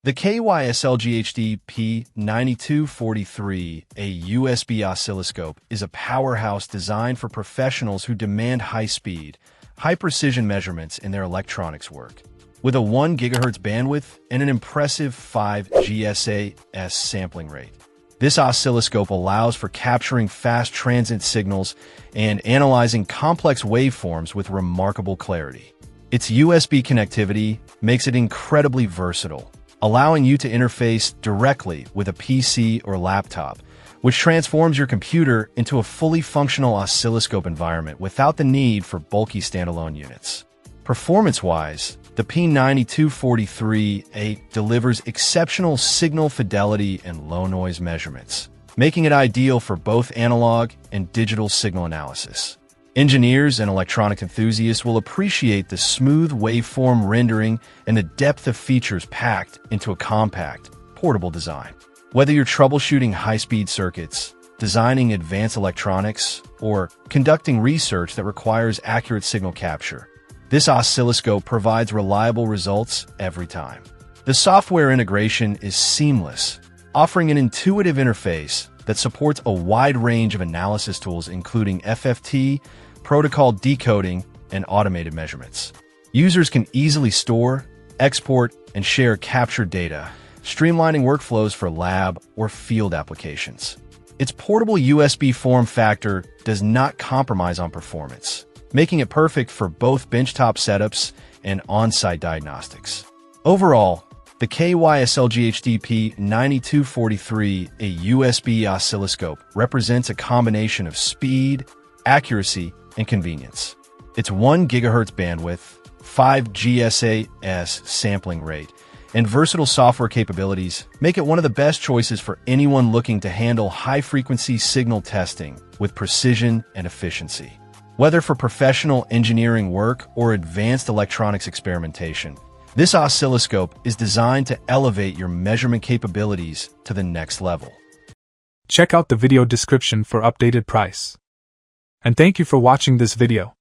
The KEYSlGHT P9243A USB oscilloscope is a powerhouse designed for professionals who demand high-speed, high-precision measurements in their electronics work. With a 1 GHz bandwidth and an impressive 5 GSAS sampling rate, this oscilloscope allows for capturing fast transient signals and analyzing complex waveforms with remarkable clarity. Its USB connectivity makes it incredibly versatile, allowing you to interface directly with a PC or laptop, which transforms your computer into a fully functional oscilloscope environment without the need for bulky standalone units. Performance-wise, the P9243A delivers exceptional signal fidelity and low-noise measurements, making it ideal for both analog and digital signal analysis. Engineers and electronic enthusiasts will appreciate the smooth waveform rendering and the depth of features packed into a compact, portable design. Whether you're troubleshooting high-speed circuits, designing advanced electronics, or conducting research that requires accurate signal capture, this oscilloscope provides reliable results every time. The software integration is seamless, offering an intuitive interface that supports a wide range of analysis tools including FFT, protocol decoding, and automated measurements. Users can easily store, export, and share captured data, streamlining workflows for lab or field applications. Its portable USB form factor does not compromise on performance, making it perfect for both benchtop setups and on-site diagnostics. Overall, the KEYSlGHT P9243A USB oscilloscope represents a combination of speed, accuracy, and convenience. Its 1 GHz bandwidth, 5 GSAS sampling rate, and versatile software capabilities make it one of the best choices for anyone looking to handle high-frequency signal testing with precision and efficiency. Whether for professional engineering work or advanced electronics experimentation, this oscilloscope is designed to elevate your measurement capabilities to the next level. Check out the video description for updated price. And thank you for watching this video.